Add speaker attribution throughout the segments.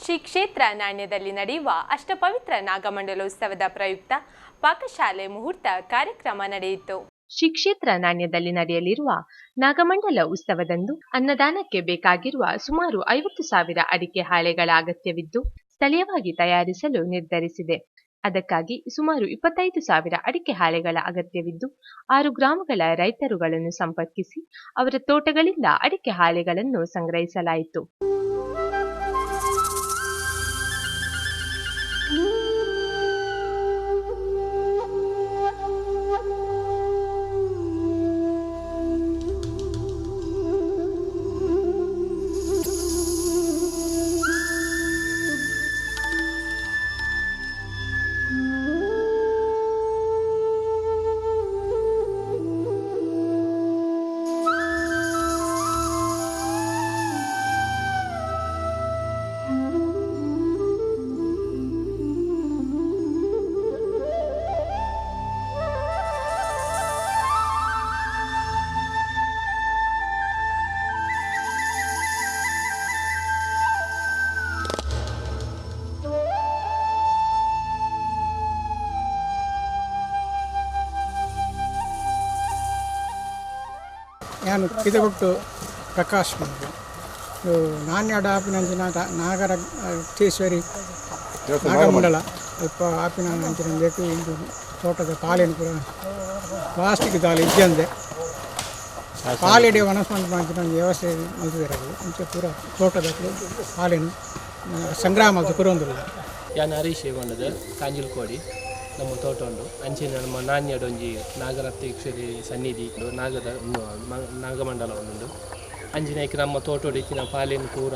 Speaker 1: ಶ್ರೀ ಕ್ಷೇತ್ರ ನಾಣ್ಯದಲ್ಲಿ ನಡೆಯುವ ಅಷ್ಟಪವಿತ್ರ ನಾಗಮಂಡಲೋತ್ಸವದ ಪ್ರಯುಕ್ತ ಪಾಕಶಾಲೆ ಮುಹೂರ್ತ ಕಾರ್ಯಕ್ರಮ ನಡೆಯಿತು. ಶ್ರೀ ಕ್ಷೇತ್ರ ನಾಣ್ಯದಲ್ಲಿ ನಡೆಯಲಿರುವ ನಾಗಮಂಡಲ ಉತ್ಸವದಂದು ಅನ್ನದಾನಕ್ಕೆ ಬೇಕಾಗಿರುವ ಸುಮಾರು 50,000 ಅಡಿಕೆ ಹಾಳೆಗಳ ಅಗತ್ಯವಿದ್ದು ಸ್ಥಳೀಯವಾಗಿ ತಯಾರಿಸಲು ನಿರ್ಧರಿಸಿದೆ. ಅದಕ್ಕಾಗಿ ಸುಮಾರು 25,000 ಅಡಿಕೆ ಹಾಳೆಗಳ ಅಗತ್ಯವಿದ್ದು 6 ಗ್ರಾಮಗಳ ರೈತರುಗಳನ್ನು ಸಂಪರ್ಕಿಸಿ ಅವರ ತೋಟಗಳಿಂದ ಅಡಿಕೆ ಹಾಳೆಗಳನ್ನು ಸಂಗ್ರಹಿಸಲಾಯಿತು.
Speaker 2: ನಾನು ಕಿದಗೊಟ್ಟು ಪ್ರಕಾಶ್ ನಾಣ್ಯಡ ಆಪಿನಂಚಿನ ನಾಗರಕ್ತೇಶ್ವರಿ ನಾಗಮಂಡಲ ಅಲ್ಪ ಆಪಿನ ಅಂಚಿನ ಬೇಕು ಇಂದು ತೋಟದ ಪಾಲೇನು ಪೂರ ಪ್ಲಾಸ್ಟಿಕ್ ದಾಳಿ ಇದ್ದಂದೆ ಪಾಲೆಡೆ ವನಸ್ಪಂತ ಅಂಚಿನ ವ್ಯವಸ್ಥೆ ಮಲ್ತಿದ್ದಾರೆ ಮುಂಚೆ ಪೂರ ತೋಟದ ಪಾಲೇನು ಸಂಗ್ರಹ ಮಾಡ್ತು ಪುರೊಂದಿಲ್ಲ.
Speaker 3: ಯಾನ್ ಹರೀಶ್ ಗೊಂಡದು ಕಾಂಜಿಲ್ಕೋಡಿ ನಮ್ಮ ತೋಟ ಉಂಡು ಅಂಚಿನ ನಮ್ಮ ನಾಣ್ಯಡೊಂಜಿ ನಾಗರತ್ನೇಶ್ವರಿ ಸನ್ನಿಧಿ ನಾಗಮಂಡಲ ಉಂಡು ಅಂಚಿನಕ್ಕೆ ನಮ್ಮ ತೋಟೋಡು ಇತ್ತಿನ ಪಾಲೇನು ಪೂರ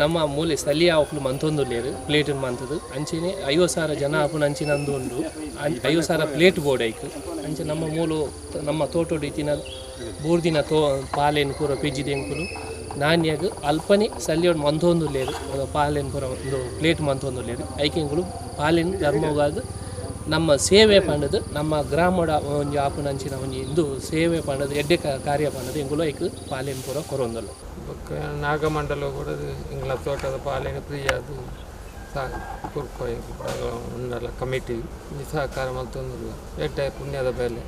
Speaker 3: ನಮ್ಮ ಮೂಲೆ ಸ್ಥಳೀಯ ಅವಳು ಮಂತೊಂದುಲ್ಲೇರು ಪ್ಲೇಟ್ ಮಂತದು ಅಂಚಿನ 50,000 ಜನ ಆಪುನ ಅಂಚಿನಂದು ಉಂಡು 50,000 ಪ್ಲೇಟ್ ಬೋರ್ಡ್ ಐಕ್ ಅಂಚೆ ನಮ್ಮ ಮೂಲು ನಮ್ಮ ತೋಟೋಡು ಇತ್ತಿನ ಬೂರ್ದಿನ ಪಾಲೇನು ಪೂರ ಪಿಜ್ಜಿದೆಂಕುಲು ನಾಣ್ಯಗ ಅಲ್ಪನೆ ಸಲ್ಲಿಯೋಡು ಮಂತೊಂದುಲ್ಲೇರು ಪಾಲೇನು ಪೂರ ಒಂದು ಪ್ಲೇಟ್ ಮಂತೊಂದುಲ್ಲೇರು ಐಕೆಂಗಳು ಪಾಲಿನ ಧರ್ಮವಾದ ನಮ್ಮ ಸೇವೆ ಪಂಡದು ನಮ್ಮ ಗ್ರಾಮದ ಒಂಜಿ ಆಪುನಂಚಿನ ಒಂಜಿ ಇಂದು ಸೇವೆ ಪಂಡದು ಎಡ್ಡೆ ಕಾರ್ಯ ಪಂಡದು ಎಂಗುಲು ಐಕ್ ಪಾಲೇನು ಪೂರ ಕೊರೊಂದಲ್ಲ
Speaker 4: ನಾಗಮಂಡಲ ಕೂಡ ಇಂಗ್ಲ ತೋಟದ ಪಾಲೇನು ಫ್ರೀ ಅದು ಉಂಡಲ್ಲ ಕಮಿಟಿ ಸಹಕಾರ ಮಲ್ತೊಂದಿಲ್ಲ ಎಡ್ಡೆ ಪುಣ್ಯದ ಬೆಲೆ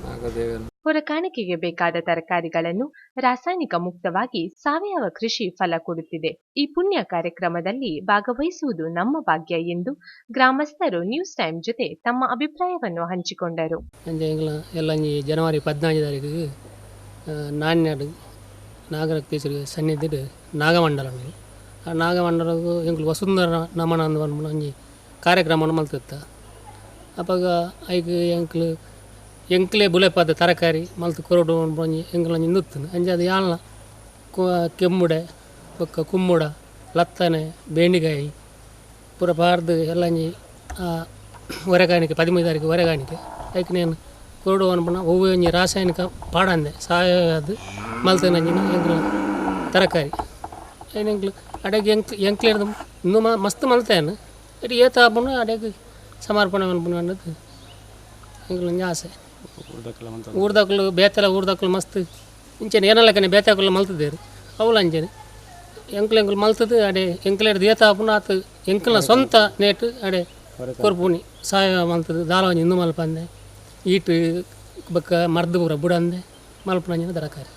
Speaker 4: ನಾಗದೇವನ
Speaker 1: ಹೊರ ಕಾಣಿಕೆಗೆ ಬೇಕಾದ ತರಕಾರಿಗಳನ್ನು ರಾಸಾಯನಿಕ ಮುಕ್ತವಾಗಿ ಸಾವಯವ ಕೃಷಿ ಫಲ ಕೊಡುತ್ತಿದೆ. ಈ ಪುಣ್ಯ ಕಾರ್ಯಕ್ರಮದಲ್ಲಿ ಭಾಗವಹಿಸುವುದು ನಮ್ಮ ಭಾಗ್ಯ ಎಂದು ಗ್ರಾಮಸ್ಥರು ನ್ಯೂಸ್ ಟೈಮ್ ಜೊತೆ ತಮ್ಮ ಅಭಿಪ್ರಾಯವನ್ನು ಹಂಚಿಕೊಂಡರು.
Speaker 5: ಎಲ್ಲ ಜನವರಿ 14 ತಾರೀಕಿಗೆ ನಾಣ್ಯಡು ನಾಗರಕ್ತೇಶ್ವರಿ ಸನ್ನಿಧಿ ನಾಗಮಂಡಲ ಆ ನಾಗಮಂಡಲಗೂ ಎಂಗ್ಲು ವಸುಂಧರ ನಮನ ಅಂದು ಒಂಜಿ ಕಾರ್ಯಕ್ರಮ ಮಲ್ತಿತ್ತ ಅಪ್ಪಾಗ ಐಕ್ ಎಂಕ್ಲೆ ಬುಲೆಪಾದ ತರಕಾರಿ ಮಲ್ತು ಕೊರಡು ಒಂಜಿ ಎಂಗ್ಲಂಜಿ ನುತ್ತನು ಅಂಜಿ ಅದು ಯಾಲ್ನ ಕೆಮ್ಮುಡೆ ಬೊಕ್ಕ ಕುಮ್ಮುಡ ಲತ್ತನೆ ಬೇಂಡಿಕಾಯಿ ಪೂರ ಪಾರ್ದು ಎಲ್ಲಂಜಿ ಹೊರೆಗಾಣಿಕೆ 15 ತಾರೀಕು ಹೊರೆಗಾಣಿಕೆ ಐಕ್ ನೇನು ಕೊರಡು ಅನ್ಪಣ ಒವ್ವು ಒಂಜಿ ರಾಸಾಯನಿಕ ಪಾಡಂದೆ ಸಾವಯವ ಮಲ್ತನಂಜಿನ ಎಂಗ್ಲು ತರಕಾರಿ ಎಂಗ್ಲು ಅಡೆಗೆ ಎಂಕ್ಲೆ ಇನ್ನೂ ಮಸ್ತ್ ಮಲ್ತೇನು ಇಟ್ಟು ಏತ ಹಾಪುಂಡು ಅಡೆಗೆ ಸಮರ್ಪಣೆ ಅನ್ಪುಣ ಅನ್ನೋದು ಎಂಗ್ಲಂಜಿ ಆಸೆ. ಊರ್ದಕ್ಲು ಬೇತೆಲ್ಲ ಊರ್ದಕ್ಲು ಮಸ್ತ್ ಇಂಚೆನ ಏನಲ್ಲಕನೆ ಬೇತಾಕಲ್ಲ ಮಲ್ತಿದ್ದೇರು ಅವಳು ಅಂಜನೆ ಎಂಕ್ಲು ಮಲ್ತದು ಅಡೆ ಎಂಕ್ಲೇರ್ದು ಏತ ಹಾಪುಂಡು ಆತು ಎಂಕ್ಲನ ಸ್ವಂತ ನೇಟು ಅಡೆ ಕೊರ್ಪುನಿ ಸಾವಯವ ಮಲ್ತದು ದಾಲ ಒಂಜಿ ಇನ್ನೂ ಮಲ್ಪಂದೆ ಈಟು ಬಕ್ಕ ಮರ್ದು ಪೂರ ಬುಡಂದೆ ಮಲ್ಪನಂಜಿನ ತರಕಾರಿ.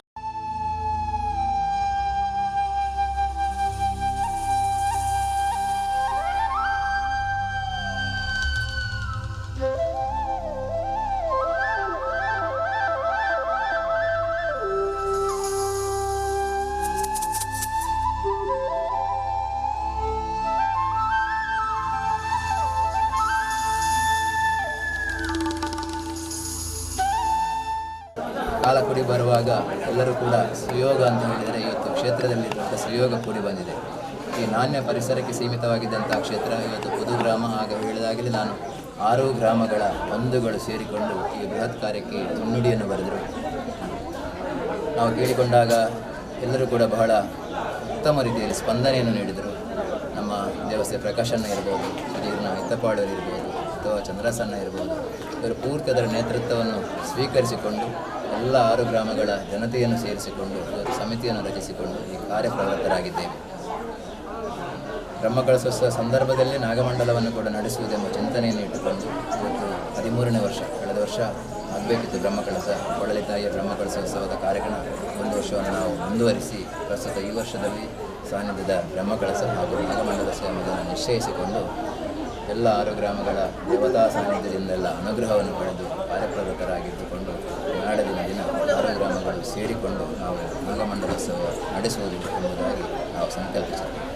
Speaker 6: ಕಾಲ ಕೂಡಿ ಬರುವಾಗ ಎಲ್ಲರೂ ಕೂಡ ಸುಯೋಗ ಅಂತ ಹೇಳಿದರೆ ಇವತ್ತು ಕ್ಷೇತ್ರದಲ್ಲಿ ದೊಡ್ಡ ಸುಯೋಗ ಕೂಡಿ ಬಂದಿದೆ. ಈ ನಾಣ್ಯ ಪರಿಸರಕ್ಕೆ ಸೀಮಿತವಾಗಿದ್ದಂಥ ಕ್ಷೇತ್ರ ಇವತ್ತು ಪುದು ಗ್ರಾಮ ಹಾಗೂ ಹೇಳಿದಾಗಲೇ ನಾನು 6 ಗ್ರಾಮಗಳ ಬಂಧುಗಳು ಸೇರಿಕೊಂಡು ಈ ಬೃಹತ್ ಕಾರ್ಯಕ್ಕೆ ಮುನ್ನುಡಿಯನ್ನು ಬರೆದರು. ನಾವು ಕೇಳಿಕೊಂಡಾಗ ಎಲ್ಲರೂ ಕೂಡ ಬಹಳ ಉತ್ತಮ ರೀತಿಯಲ್ಲಿ ಸ್ಪಂದನೆಯನ್ನು ನೀಡಿದರು. ನಮ್ಮ ದೇವಸ್ಥೆ ಪ್ರಕಾಶಣ್ಣ ಇರ್ಬೋದು, ಹಿರಿಯೂರಿನ ಹಿತ್ತಪಾಳರು ಇರ್ಬೋದು ಅಥವಾ ಚಂದ್ರಸಣ್ಣ ಇರ್ಬೋದು, ಇವರು ಪೂರ್ತಿ ಅದರ ನೇತೃತ್ವವನ್ನು ಸ್ವೀಕರಿಸಿಕೊಂಡು ಎಲ್ಲ 6 ಗ್ರಾಮಗಳ ಜನತೆಯನ್ನು ಸೇರಿಸಿಕೊಂಡು ಇವತ್ತು ಸಮಿತಿಯನ್ನು ರಚಿಸಿಕೊಂಡು ಈ ಕಾರ್ಯಪ್ರವೃತ್ತರಾಗಿದ್ದೇವೆ. ಬ್ರಹ್ಮಕಲಶೋತ್ಸವ ಸಂದರ್ಭದಲ್ಲಿ ನಾಗಮಂಡಲವನ್ನು ಕೂಡ ನಡೆಸುವುದೆಂಬ ಚಿಂತನೆಯನ್ನು ಇಟ್ಟುಕೊಂಡು ಇವತ್ತು 13ನೇ ವರ್ಷ, ಕಳೆದ ವರ್ಷ ಆಗಬೇಕಿತ್ತು ಬ್ರಹ್ಮಕಲಶ, ಕೊಡಲಿ ತಾಯಿಯ ಬ್ರಹ್ಮಕಲಶೋತ್ಸವದ ಕಾರ್ಯಕ್ರಮ 1 ವರ್ಷವನ್ನು ನಾವು ಮುಂದುವರಿಸಿ ಪ್ರಸ್ತುತ ಈ ವರ್ಷದಲ್ಲಿ ಸಾನ್ನಿಧ್ಯದ ಬ್ರಹ್ಮಕಲಶ ಹಾಗೂ ನಾಗಮಂಡಲ ಸೇವೆಯನ್ನು ನಿಶ್ಚಯಿಸಿಕೊಂಡು ಎಲ್ಲ 6 ಗ್ರಾಮಗಳ ದೇವತಾ ಸಾನ್ನಿಧ್ಯದಿಂದೆಲ್ಲ ಅನುಗ್ರಹವನ್ನು ಪಡೆದು ಕಾರ್ಯಪ್ರವೃತ್ತರಾಗಿದ್ದುಕೊಂಡು ನಾಡಿನ ದಿನ 6 ಗ್ರಾಮಗಳು ಸೇರಿಕೊಂಡು ನಾವು ನಾಗಮಂಡಲೋತ್ಸವ ನಡೆಸುವುದು ಎಂಬುದಾಗಿ ನಾವು ಸಂಕಲ್ಪಿಸಿದ್ದೇವೆ.